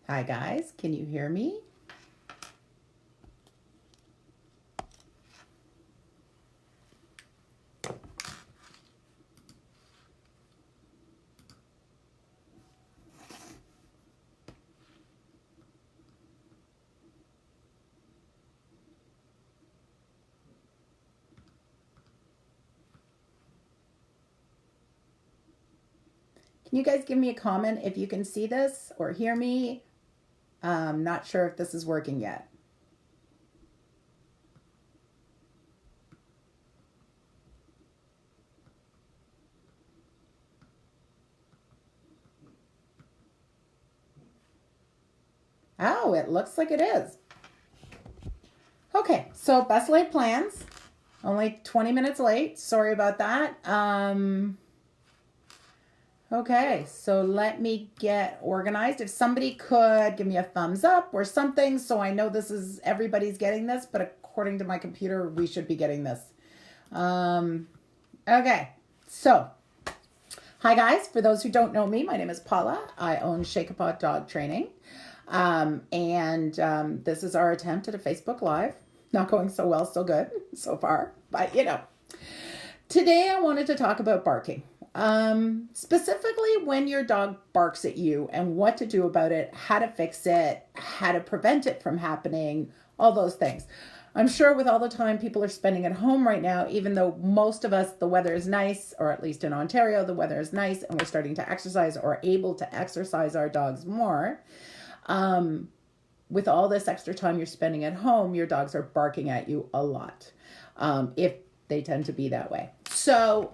Hi guys, can you hear me? Can you guys give me a comment if you can see this or hear me? Not sure if this is working yet. Oh, it looks like it is. Okay, so best laid plans. Only 20 minutes late. Sorry about that. Okay, so let me get organized. If somebody could give me a thumbs up or something so I know this is everybody's getting this, but according to my computer, we should be getting this. Um, okay, so hi guys. For those who don't know me, my name is Paula. I own Shake-a-Paw Dog Training. And this is our attempt at a Facebook Live. Not going so well, so good so far, but Today I wanted to talk about barking. Specifically when your dog barks at you and what to do about it, how to fix it, how to prevent it from happening, all those things. I'm sure with all the time people are spending at home right now, even though most of us, the weather is nice, or at least in Ontario, the weather is nice and we're starting to exercise or able to exercise our dogs more. With all this extra time you're spending at home, your dogs are barking at you a lot. If they tend to be that way. So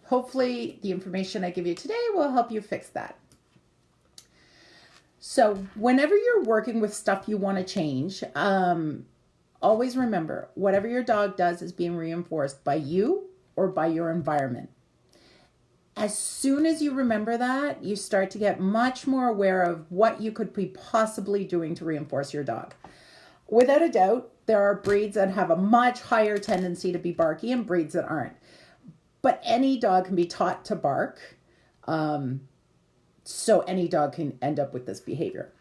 hopefully the information I give you today will help you fix that. So whenever you're working with stuff you want to change, always remember, whatever your dog does is being reinforced by you or by your environment. As soon as you remember that, you start to get much more aware of what you could be possibly doing to reinforce your dog. Without a doubt, there are breeds that have a much higher tendency to be barky and breeds that aren't. But any dog can be taught to bark. So any dog can end up with this behavior.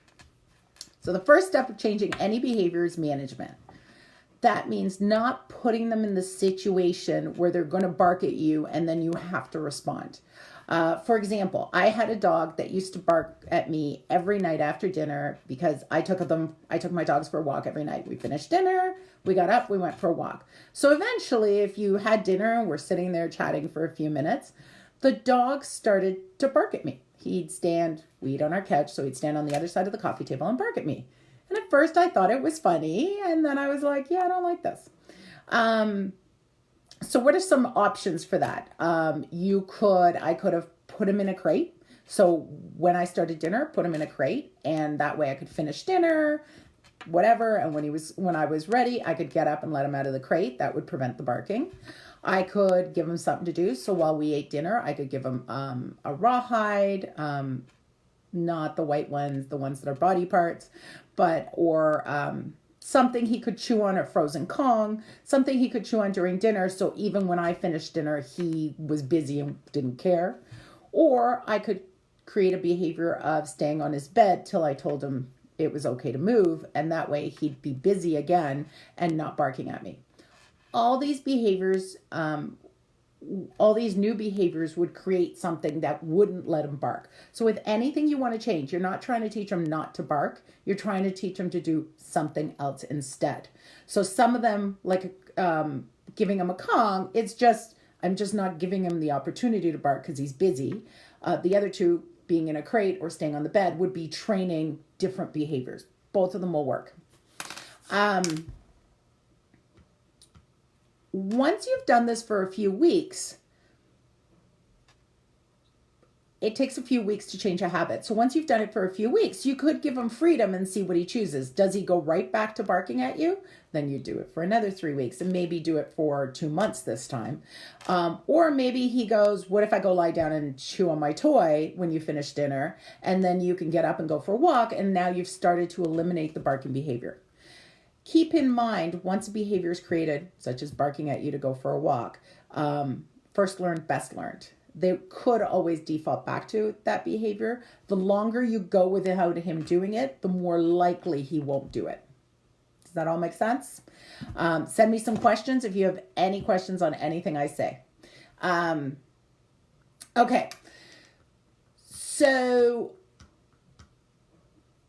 So the first step of changing any behavior is management. That means not putting them in the situation where they're going to bark at you and then you have to respond. For example, I had a dog that used to bark at me every night after dinner because I took my dogs for a walk every night. We finished dinner, we got up, we went for a walk. So eventually, if you had dinner and we're sitting there chatting for a few minutes, the dog started to bark at me. We eat on our couch, so he'd stand on the other side of the coffee table and bark at me. And at first I thought it was funny, and then I was like, yeah, I don't like this. So what are some options for that? I could have put him in a crate. So when I started dinner, put him in a crate, and that way I could finish dinner, whatever. And when I was ready, I could get up and let him out of the crate. That would prevent the barking. I could give him something to do. So while we ate dinner, I could give him a rawhide, not the white ones, the ones that are body parts, or something he could chew on, a frozen Kong, something he could chew on during dinner. So even when I finished dinner, he was busy and didn't care. Or I could create a behavior of staying on his bed till I told him it was okay to move. And that way he'd be busy again and not barking at me. All these behaviors, all these new behaviors would create something that wouldn't let him bark. So with anything you want to change, you're not trying to teach him not to bark. You're trying to teach him to do something else instead. So some of them, like giving him a Kong, I'm just not giving him the opportunity to bark because he's busy. The other two, being in a crate or staying on the bed, would be training different behaviors. Both of them will work. Once you've done this for a few weeks, it takes a few weeks to change a habit. So once you've done it for a few weeks, you could give him freedom and see what he chooses. Does he go right back to barking at you? Then you do it for another 3 weeks and maybe do it for 2 months this time. Or maybe he goes, what if I go lie down and chew on my toy when you finish dinner? And then you can get up and go for a walk. And now you've started to eliminate the barking behavior. Keep in mind, once a behavior is created, such as barking at you to go for a walk, first learned, best learned. they could always default back to that behavior. The longer you go without him doing it, the more likely he won't do it. Does that all make sense? Send me some questions if you have any questions on anything I say. Okay. So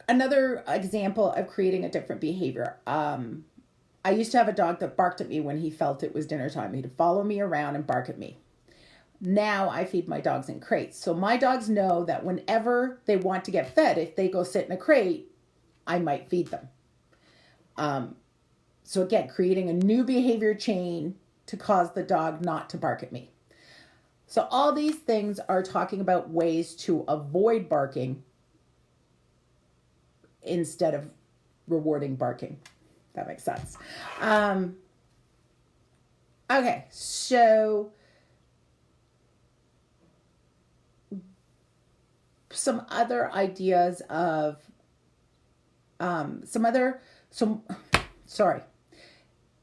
another example of creating a different behavior. I used to have a dog that barked at me when he felt it was dinner time. He'd follow me around and bark at me. Now I feed my dogs in crates. So my dogs know that whenever they want to get fed, if they go sit in a crate, I might feed them. So again, creating a new behavior chain to cause the dog not to bark at me. So all these things are talking about ways to avoid barking instead of rewarding barking. That makes sense. Okay, so some other ideas of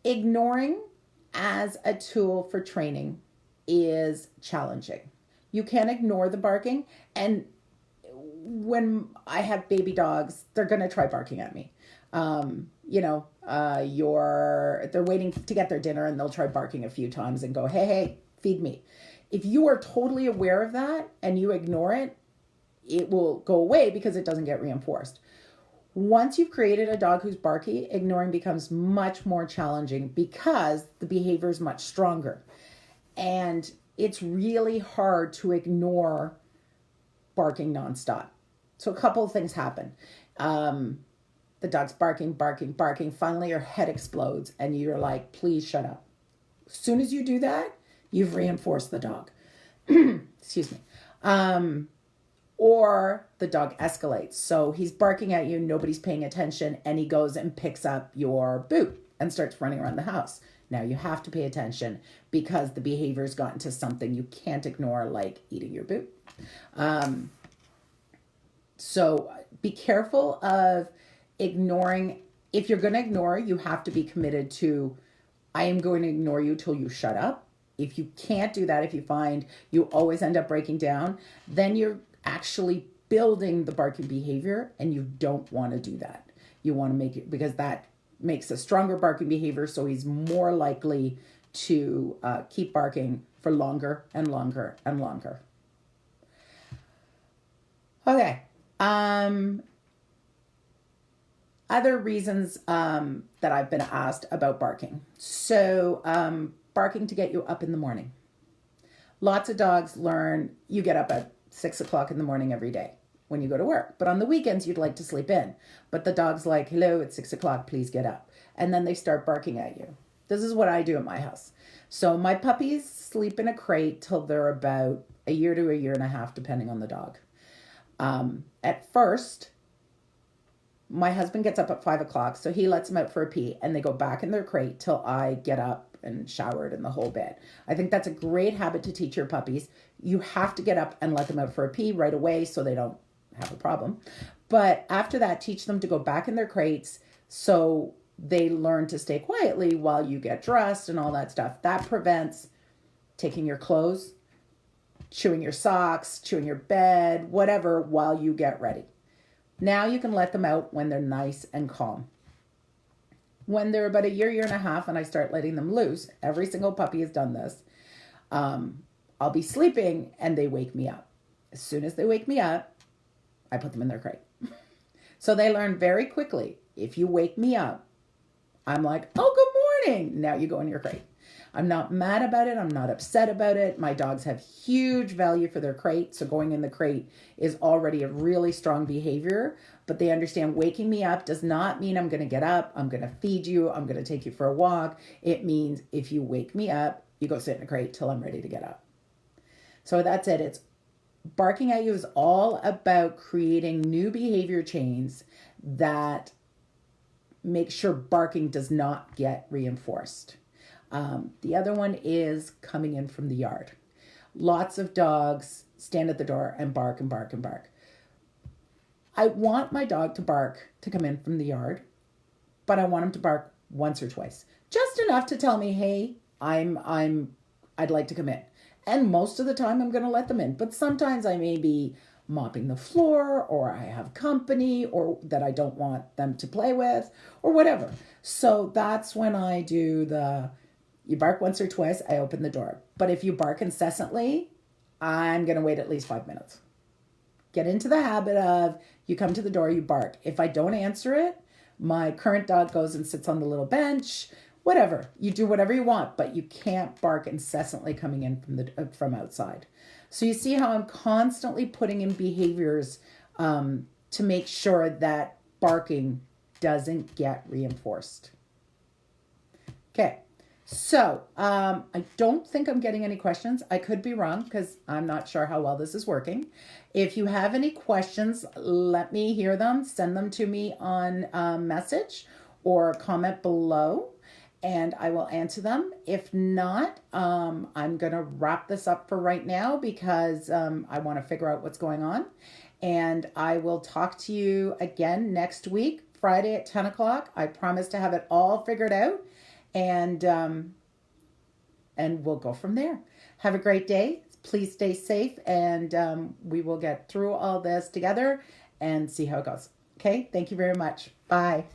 ignoring as a tool for training is challenging. You can ignore the barking, and when I have baby dogs, they're going to try barking at me. They're waiting to get their dinner and they'll try barking a few times and go, hey, feed me. If you are totally aware of that and you ignore it, it will go away because it doesn't get reinforced. Once you've created a dog who's barky, ignoring becomes much more challenging because the behavior is much stronger. And it's really hard to ignore barking nonstop. So a couple of things happen. The dog's barking. Finally, your head explodes and you're like, please shut up. As soon as you do that, you've reinforced the dog. Excuse me. Or the dog escalates. So he's barking at you, nobody's paying attention, and he goes and picks up your boot and starts running around the house. Now you have to pay attention because the behavior's gotten to something you can't ignore, like eating your boot. So be careful of ignoring. If you're going to ignore, you have to be committed to, I am going to ignore you till you shut up. If you can't do that, if you find you always end up breaking down, then you're actually building the barking behavior, and you don't want to do that. You want to make it, because that makes a stronger barking behavior, so he's more likely to keep barking for longer and longer and longer. Okay. Other reasons that I've been asked about barking. So barking to get you up in the morning. Lots of dogs learn you get up at 6 o'clock in the morning every day when you go to work. But on the weekends, you'd like to sleep in. But the dog's like, hello, it's 6 o'clock, please get up. And then they start barking at you. This is what I do at my house. So my puppies sleep in a crate till they're about a year to a year and a half, depending on the dog. At first, my husband gets up at 5 o'clock, so he lets them out for a pee, and they go back in their crate till I get up and showered and the whole bit. I think that's a great habit to teach your puppies. You have to get up and let them out for a pee right away so they don't have a problem. But after that, teach them to go back in their crates so they learn to stay quietly while you get dressed and all that stuff. That prevents taking your clothes, chewing your socks, chewing your bed, whatever, while you get ready. Now you can let them out when they're nice and calm. When they're about a year and a half, and I start letting them loose, every single puppy has done this. I'll be sleeping and they wake me up. As soon as they wake me up, I put them in their crate. So they learn very quickly. If you wake me up, I'm like, oh, good morning. Now you go in your crate. I'm not mad about it. I'm not upset about it. My dogs have huge value for their crate. So going in the crate is already a really strong behavior. But they understand waking me up does not mean I'm going to get up. I'm going to feed you. I'm going to take you for a walk. It means if you wake me up, you go sit in a crate till I'm ready to get up. So that's it. It's barking at you is all about creating new behavior chains that make sure barking does not get reinforced. The other one is coming in from the yard. Lots of dogs stand at the door and bark and bark and bark. I want my dog to bark to come in from the yard, but I want him to bark once or twice, just enough to tell me, hey, I'd like to come in. And most of the time I'm going to let them in. But sometimes I may be mopping the floor, or I have company, or that I don't want them to play with, or whatever. So that's when I do you bark once or twice, I open the door. But if you bark incessantly, I'm going to wait at least 5 minutes. Get into the habit of, you come to the door, you bark. If I don't answer it, my current dog goes and sits on the little bench. Whatever. You do whatever you want, but you can't bark incessantly coming in from outside. So you see how I'm constantly putting in behaviors to make sure that barking doesn't get reinforced. Okay. So I don't think I'm getting any questions. I could be wrong because I'm not sure how well this is working. If you have any questions, let me hear them. Send them to me on message or comment below, and I will answer them. If not, I'm going to wrap this up for right now because I want to figure out what's going on. And I will talk to you again next week, Friday at 10 o'clock. I promise to have it all figured out. And we'll go from there. Have a great day. Please stay safe, and we will get through all this together and see how it goes. Okay? Thank you very much. Bye.